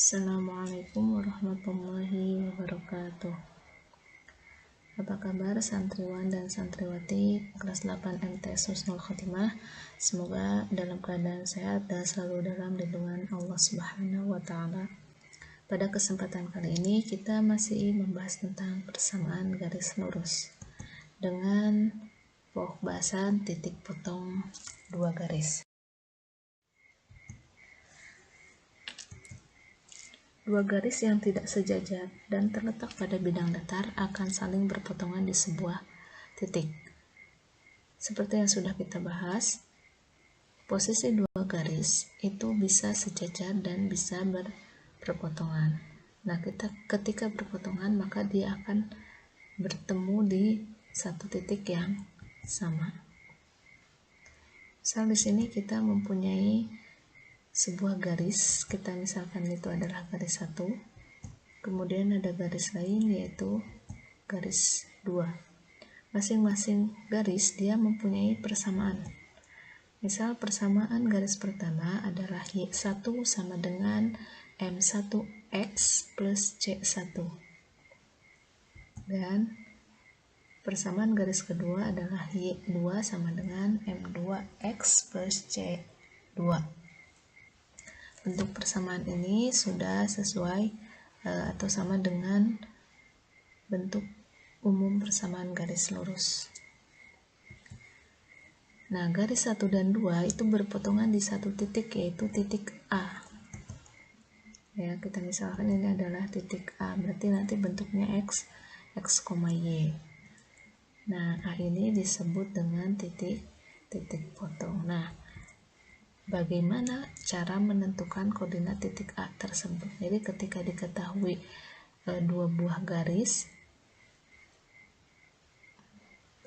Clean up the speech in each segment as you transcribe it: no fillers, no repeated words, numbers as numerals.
Assalamualaikum warahmatullahi wabarakatuh. Apa kabar santriwan dan santriwati kelas 8 MTS Husnul Khotimah? Semoga dalam keadaan sehat dan selalu dalam lindungan Allah Subhanahu wa taala. Pada kesempatan kali ini kita masih membahas tentang persamaan garis lurus dengan pokok bahasan titik potong dua garis. Dua garis yang tidak sejajar dan terletak pada bidang datar akan saling berpotongan di sebuah titik. Seperti yang sudah kita bahas, posisi dua garis itu bisa sejajar dan bisa berpotongan. Nah, ketika berpotongan maka dia akan bertemu di satu titik yang sama. Misal di sini kita mempunyai sebuah garis, kita misalkan itu adalah garis 1, kemudian ada garis lain yaitu garis 2. Masing-masing garis dia mempunyai persamaan. Misal persamaan garis pertama adalah Y1 sama dengan M1X plus C1, dan persamaan garis kedua adalah Y2 sama dengan M2X plus C2. Bentuk persamaan ini sudah sesuai atau sama dengan bentuk umum persamaan garis lurus. Nah, garis 1 dan 2 itu berpotongan di satu titik, yaitu titik A. Ya, kita misalkan ini adalah titik A, berarti nanti bentuknya X, Y. Nah, A ini disebut dengan titik potong. Nah, bagaimana cara menentukan koordinat titik A tersebut? Jadi ketika diketahui dua buah garis,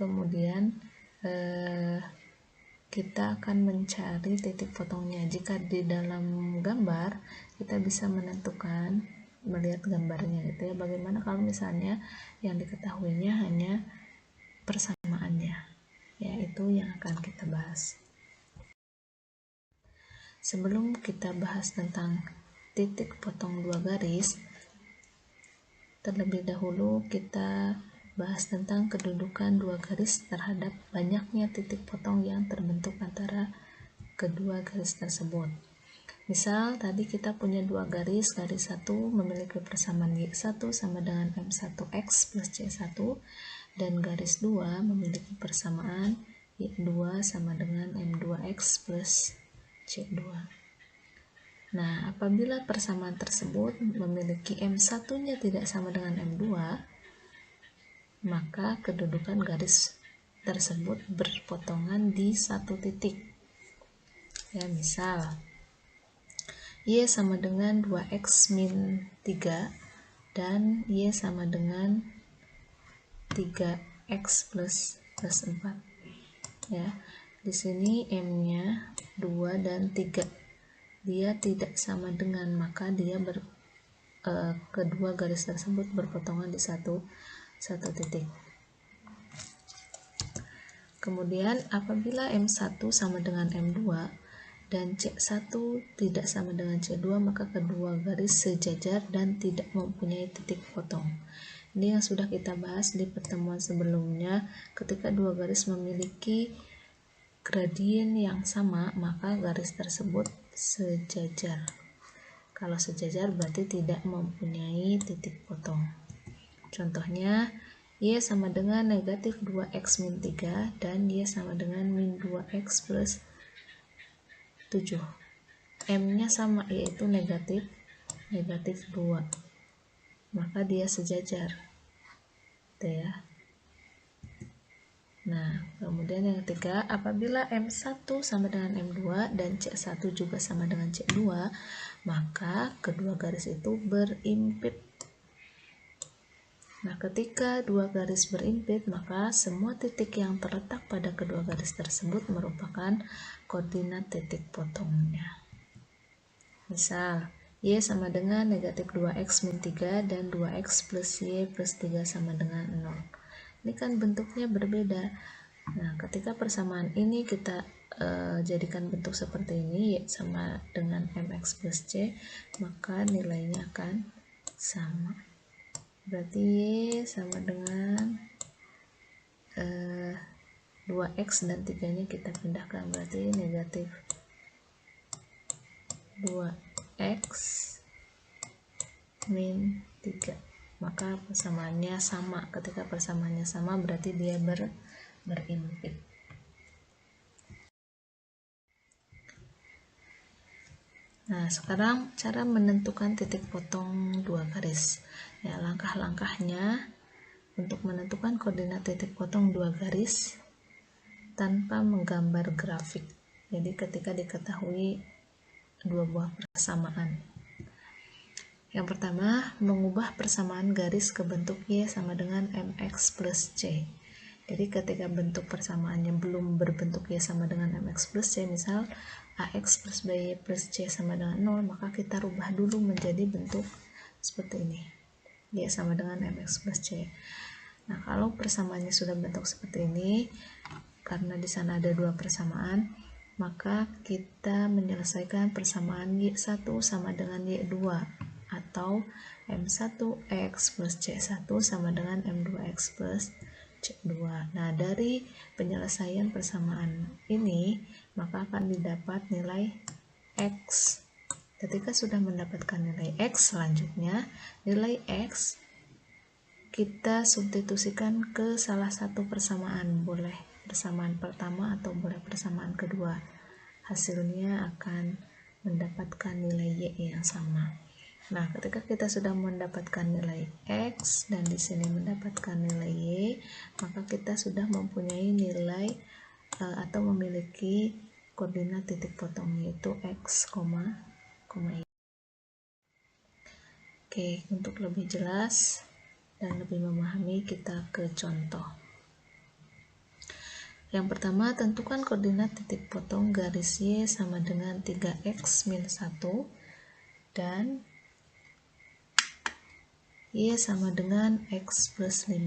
kemudian kita akan mencari titik potongnya. Jika di dalam gambar kita bisa menentukan melihat gambarnya gitu ya. Bagaimana kalau misalnya yang diketahuinya hanya persamaannya? Ya, itu yang akan kita bahas. Sebelum kita bahas tentang titik potong dua garis, terlebih dahulu kita bahas tentang kedudukan dua garis terhadap banyaknya titik potong yang terbentuk antara kedua garis tersebut. Misal tadi kita punya dua garis 1 memiliki persamaan Y1 sama dengan M1X plus C1, dan garis 2 memiliki persamaan Y2 sama dengan M2X plus C2. Nah, apabila persamaan tersebut memiliki M1-nya tidak sama dengan M2, maka kedudukan garis tersebut berpotongan di satu titik. Ya, misal Y sama dengan 2X min 3 dan Y sama dengan 3X plus 4. Ya, di sini M-nya 2 dan 3. Dia tidak sama dengan, maka dia kedua garis tersebut berpotongan di satu titik. Kemudian apabila M1 sama dengan M2 dan C1 tidak sama dengan C2, maka kedua garis sejajar dan tidak mempunyai titik potong. Ini yang sudah kita bahas di pertemuan sebelumnya. Ketika dua garis memiliki gradien yang sama, maka garis tersebut sejajar. Kalau sejajar berarti tidak mempunyai titik potong. Contohnya, Y sama dengan negatif 2X min 3 dan Y sama dengan min 2X plus 7. M-nya sama, yaitu negatif 2. Maka dia sejajar. Gitu ya. Nah, kemudian yang ketiga, apabila M1 sama dengan M2 dan C1 juga sama dengan C2, maka kedua garis itu berimpit. Nah, ketika dua garis berimpit, maka semua titik yang terletak pada kedua garis tersebut merupakan koordinat titik potongnya. Misal, Y sama dengan negatif 2X min 3 dan 2X plus Y plus 3 sama dengan 0. Ini kan bentuknya berbeda. Nah, ketika persamaan ini kita jadikan bentuk seperti ini, Y sama dengan MX plus C, maka nilainya akan sama. Berarti Y sama dengan 2X dan 3-nya kita pindahkan, berarti negatif 2X min 3. Maka persamaannya sama. Ketika persamaannya sama berarti dia berimpit. Nah, sekarang cara menentukan titik potong dua garis. Ya, langkah-langkahnya untuk menentukan koordinat titik potong dua garis tanpa menggambar grafik. Jadi ketika diketahui dua buah persamaan. Yang pertama, mengubah persamaan garis ke bentuk Y sama dengan MX plus C. Jadi ketika bentuk persamaannya belum berbentuk Y sama dengan MX plus C, misal AX plus BY plus C sama dengan 0, maka kita rubah dulu menjadi bentuk seperti ini. Y sama dengan MX plus C. Nah, kalau persamaannya sudah bentuk seperti ini, karena di sana ada dua persamaan, maka kita menyelesaikan persamaan Y1 sama dengan Y2 atau M1X plus C1 sama dengan M2X plus C2. Nah, dari penyelesaian persamaan ini, maka akan didapat nilai X. Ketika sudah mendapatkan nilai X, selanjutnya nilai X kita substitusikan ke salah satu persamaan, boleh persamaan pertama atau boleh persamaan kedua. Hasilnya akan mendapatkan nilai Y yang sama. Nah, ketika kita sudah mendapatkan nilai X dan di sini mendapatkan nilai Y, maka kita sudah mempunyai nilai atau memiliki koordinat titik potong, yaitu X, Y. Oke, untuk lebih jelas dan lebih memahami, kita ke contoh. Yang pertama, tentukan koordinat titik potong garis Y sama dengan 3X min 1 dan Y sama dengan X plus 5.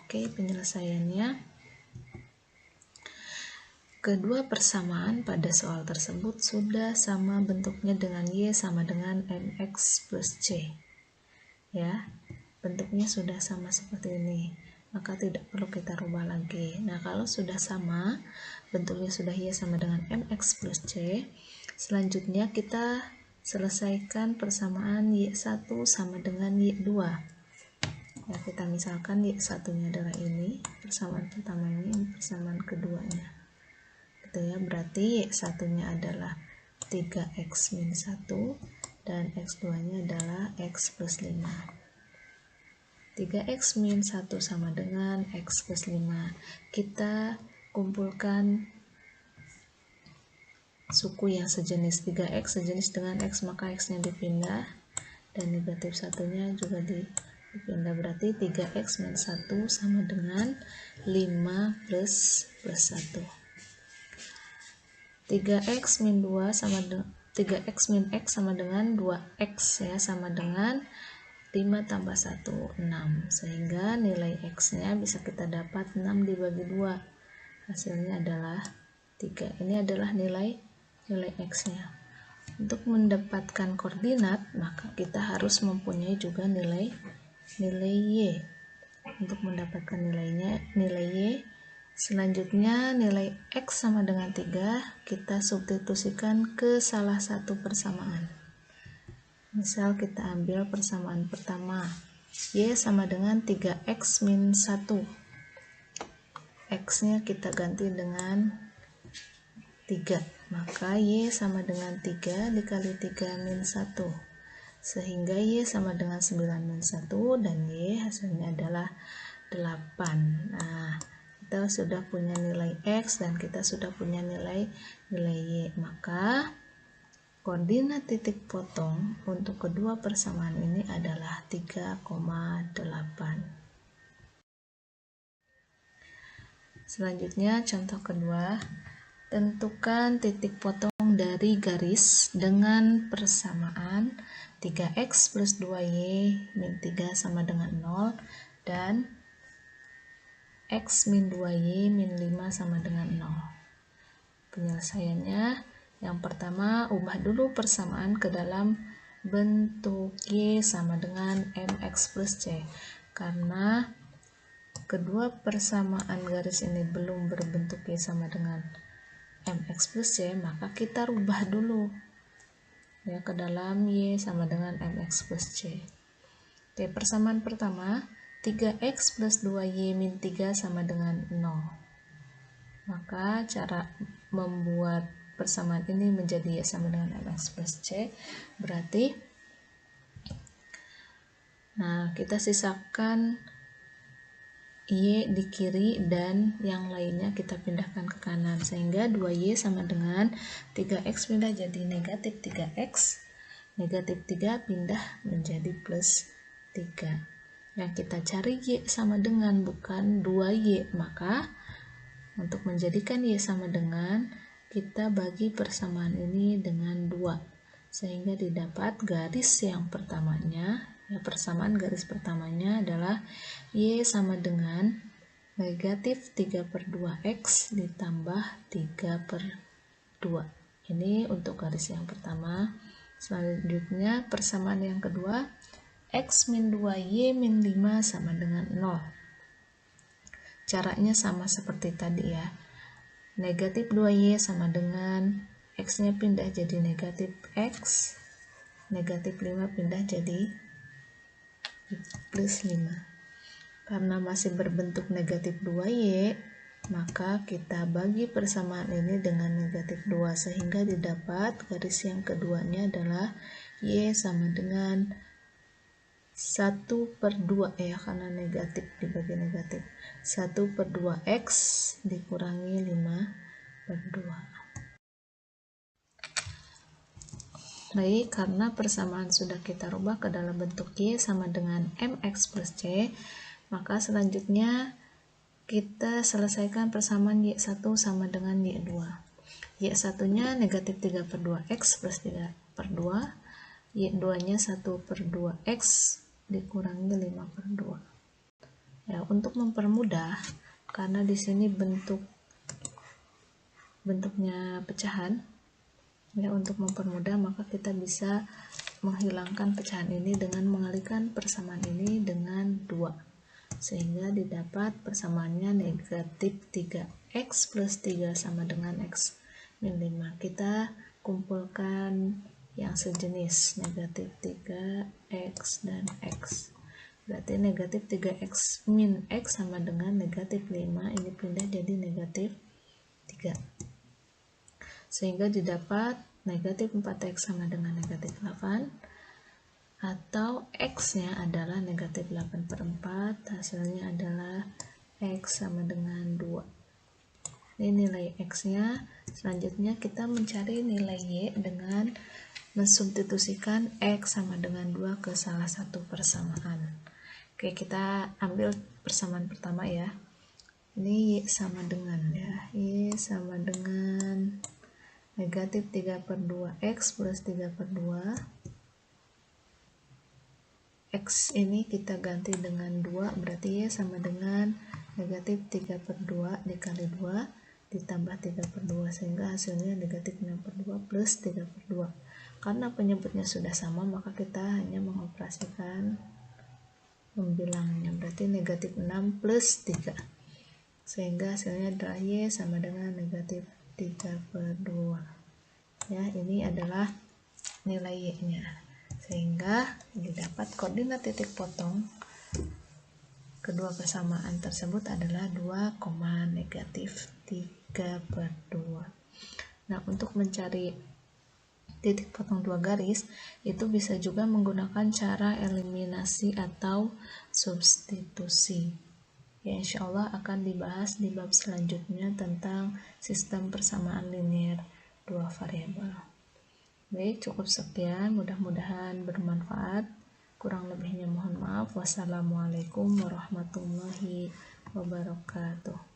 Oke, penyelesaiannya. Kedua persamaan pada soal tersebut sudah sama bentuknya dengan Y sama dengan MX plus C. Ya, bentuknya sudah sama seperti ini. Maka tidak perlu kita rubah lagi. Nah, kalau sudah sama, bentuknya sudah Y sama dengan MX plus C, selanjutnya kita selesaikan persamaan Y1 sama dengan Y2. Ya, kita misalkan Y1-nya adalah ini, persamaan pertama ini persamaan keduanya. Gitu ya, berarti Y1-nya adalah 3X min 1 dan X2-nya adalah X plus 5. 3X min 1 sama dengan X plus 5. Kita kumpulkan suku yang sejenis. 3X sejenis dengan X, maka X-nya dipindah dan negatif satunya juga dipindah. Berarti 3X min 1 sama dengan 5 plus 1. 3X min 2 sama 3X min X sama dengan 2X ya, sama dengan 5 tambah 1, 6. Sehingga nilai X-nya bisa kita dapat 6 dibagi 2. Hasilnya adalah 3. Ini adalah nilai X-nya. Untuk mendapatkan koordinat, maka kita harus mempunyai juga nilai Y. Untuk mendapatkan nilai Y, selanjutnya nilai X sama dengan 3 kita substitusikan ke salah satu persamaan. Misal kita ambil persamaan pertama, Y sama dengan 3X min 1. X-nya kita ganti dengan 3, maka Y sama dengan 3 dikali 3 min 1. Sehingga Y sama dengan 9 min 1 dan Y hasilnya adalah 8. Nah, kita sudah punya nilai X dan kita sudah punya nilai Y. Maka koordinat titik potong untuk kedua persamaan ini adalah 3,8. Selanjutnya contoh kedua, tentukan titik potong dari garis dengan persamaan 3X plus 2Y min 3 sama dengan 0 dan X min 2Y min 5 sama dengan 0. Penyelesaiannya, yang pertama, ubah dulu persamaan ke dalam bentuk Y sama dengan MX plus C. Karena kedua persamaan garis ini belum berbentuk Y sama dengan MX plus C, maka kita rubah dulu ya ke dalam Y sama dengan MX plus C. Oke, persamaan pertama, 3X plus 2Y min 3 sama dengan 0. Maka cara membuat persamaan ini menjadi Y sama dengan MX plus C berarti kita sisakan Y di kiri dan yang lainnya kita pindahkan ke kanan, sehingga 2Y sama dengan 3X pindah jadi negatif 3X, negatif 3 pindah menjadi plus 3. Yang kita cari Y sama dengan bukan 2Y, maka untuk menjadikan Y sama dengan, kita bagi persamaan ini dengan 2, sehingga didapat garis yang pertamanya, persamaan garis pertamanya adalah Y sama dengan negatif 3/2X ditambah 3/2. Ini untuk garis yang pertama. Selanjutnya persamaan yang kedua, X min 2Y min 5 sama dengan 0. Caranya sama seperti tadi ya. Negatif 2Y sama dengan X-nya pindah jadi negatif X, negatif 5 pindah jadi plus 5. Karena masih berbentuk negatif 2Y, maka kita bagi persamaan ini dengan negatif 2, sehingga didapat garis yang keduanya adalah Y sama dengan 1/2 ya, karena negatif dibagi negatif. 1/2X dikurangi 5/2. Baik, karena persamaan sudah kita rubah ke dalam bentuk Y sama dengan MX plus C, maka selanjutnya kita selesaikan persamaan Y1 sama dengan Y2. Y1 nya negatif 3/2X plus 3/2, Y2 nya 1/2X dikurangi 5/2. Ya, untuk mempermudah, karena di sini bentuknya pecahan, ya, untuk mempermudah maka kita bisa menghilangkan pecahan ini dengan mengalihkan persamaan ini dengan 2, sehingga didapat persamaannya negatif 3X plus 3 sama dengan X min 5. Kita kumpulkan yang sejenis, negatif 3X dan X. Berarti negatif 3X min X sama dengan negatif 5, ini pindah jadi negatif 3. Sehingga didapat negatif 4X sama dengan negatif 8, atau X-nya adalah negatif 8/4, hasilnya adalah X sama dengan 2. Ini nilai X-nya. Selanjutnya kita mencari nilai Y dengan mensubstitusikan X sama dengan 2 ke salah satu persamaan. Oke, kita ambil persamaan pertama ya. Ini Y sama dengan Y sama dengan negatif 3/2X plus 3/2. X ini kita ganti dengan 2, berarti Y sama dengan negatif 3/2 dikali 2 ditambah 3/2, sehingga hasilnya negatif 6/2 plus 3/2. Karena penyebutnya sudah sama, maka kita hanya mengoperasikan membilangnya, berarti negatif 6 plus 3, sehingga hasilnya adalah Y sama dengan negatif 3/2. Ya, ini adalah nilai Y-nya, sehingga didapat koordinat titik potong kedua persamaan tersebut adalah 2, negatif 3/2. Nah, untuk mencari titik potong dua garis itu bisa juga menggunakan cara eliminasi atau substitusi. Ya, insya Allah akan dibahas di bab selanjutnya tentang sistem persamaan linear dua variabel. Baik, cukup sekian, mudah-mudahan bermanfaat. Kurang lebihnya mohon maaf. Wassalamualaikum warahmatullahi wabarakatuh.